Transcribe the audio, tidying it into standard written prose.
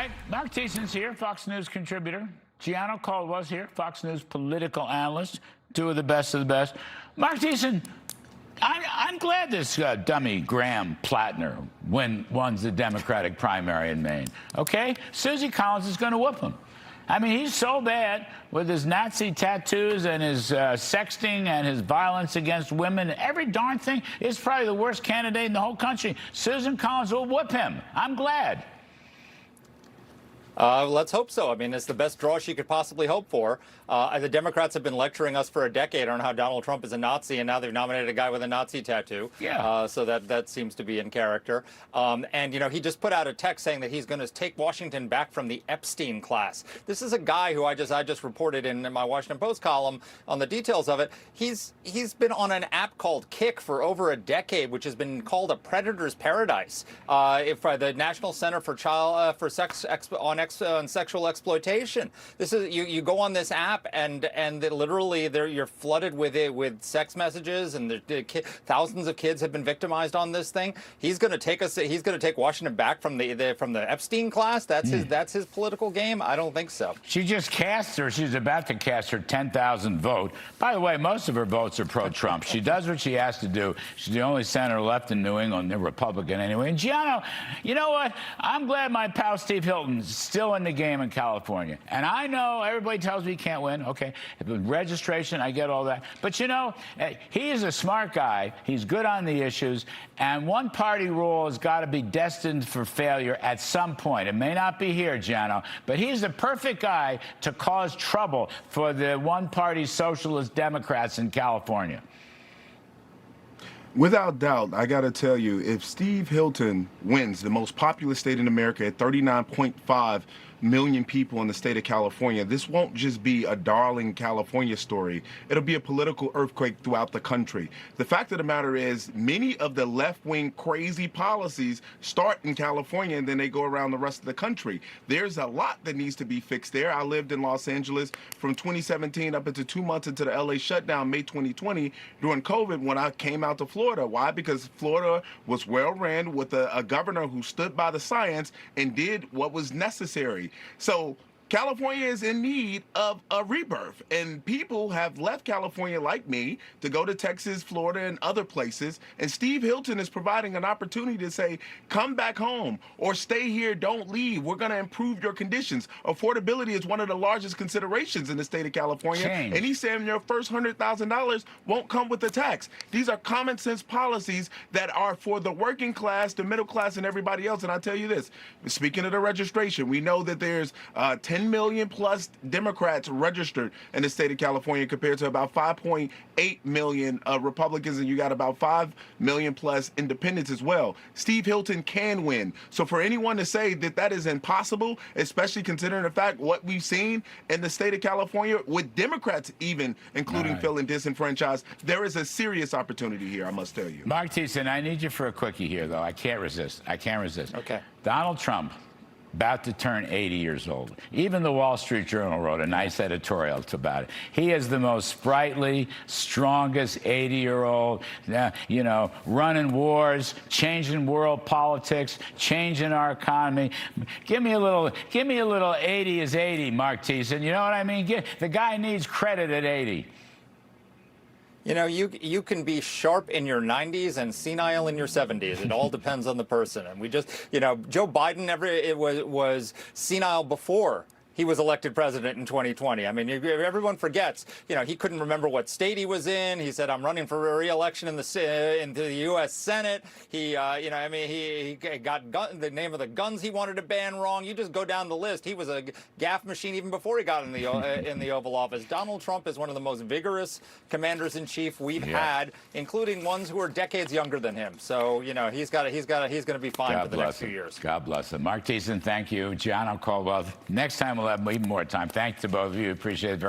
right, Marc Thiessen's here, Fox News contributor. Gianno Caldwell's here, Fox News political analyst, two of the best of the best. Marc Thiessen, I'm glad this dummy Graham Platner won the Democratic primary in Maine, okay? Susie Collins is going to whoop him. I mean, he's so bad with his Nazi tattoos and his sexting and his violence against women. Every darn thing. He's probably the worst candidate in the whole country. Susan Collins will whoop him. I'm glad. Let's hope so. I mean, it's the best draw she could possibly hope for. The Democrats have been lecturing us for a decade on how Donald Trump is a Nazi, and now they've nominated a guy with a Nazi tattoo. Yeah. So that seems to be in character. And, you know, he just put out a text saying that he's going to take Washington back from the Epstein class. This is a guy who I just reported in my Washington Post column on the details of it. He's been on an app called Kick for over a decade, which has been called a predator's paradise. If the National Center for sexual exploitation. This is you go on this app and literally you're flooded with sex messages, and thousands of kids have been victimized on this thing. He's going to take Washington back from the Epstein class. That's his political game. I don't think so. She's about to cast her 10,000th vote. By the way, most of her votes are pro-Trump. She does what she has to do. She's the only senator left in New England, they're Republican anyway. And Gianno, you know what? I'm glad my pal Steve Hilton's still in the game in California. And I know everybody tells me he can't win. Okay, registration, I get all that. But you know, he is a smart guy. He's good on the issues. And one-party rule has got to be destined for failure at some point. It may not be here, Gianno, but he's the perfect guy to cause trouble for the one-party socialist Democrats in California. Without doubt, I got to tell you, if Steve Hilton wins the most populous state in America at 39.5 million people in the state of California, this won't just be a darling California story. It'll be a political earthquake throughout the country. The fact of the matter is, many of the left-wing crazy policies start in California and then they go around the rest of the country. There's a lot that needs to be fixed there. I lived in Los Angeles from 2017 up into 2 months into the LA shutdown, May 2020, during COVID, when I came out to Florida. Why? Because Florida was well ran with a governor who stood by the science and did what was necessary. So California is in need of a rebirth, and people have left California like me to go to Texas, Florida, and other places, and Steve Hilton is providing an opportunity to say, come back home or stay here, don't leave. We're going to improve your conditions. Affordability is one of the largest considerations in the state of California, and he's saying your first $100,000 won't come with a tax. These are common sense policies that are for the working class, the middle class, and everybody else. And I tell you this, speaking of the registration, we know that there's 10 million plus Democrats registered in the state of California compared to about 5.8 million Republicans, and you got about 5 million plus independents as well. Steve Hilton can win. So for anyone to say that that is impossible, especially considering the fact what we've seen in the state of California with Democrats even including feeling disenfranchised, there is a serious opportunity here, I must tell you. Marc Thiessen, I need you for a quickie here, though. I can't resist. Okay. Donald Trump, about to turn 80 years old. Even the Wall Street Journal wrote a nice editorial about it. He is the most sprightly, strongest 80-year-old, you know, running wars, changing world politics, changing our economy. Give me a little 80 is 80, Marc Thiessen. You know what I mean? The guy needs credit at 80. You know, you can be sharp in your 90s and senile in your 70s. It all depends on the person. And we just, you know, Joe Biden was senile before he was elected president in 2020. I mean, everyone forgets, you know, he couldn't remember what state he was in. He said, I'm running for re-election into the U.S. Senate. He, you know, I mean, he got the name of the guns he wanted to ban wrong. You just go down the list. He was a gaffe machine even before he got in the Oval Office. Donald Trump is one of the most vigorous commanders-in-chief we've had, including ones who are decades younger than him. So, you know, he's going to be fine for the next few years. God bless him. Marc Thiessen, thank you. Gianno Caldwell. Next time we'll have even more time. Thanks to both of you. Appreciate it very much.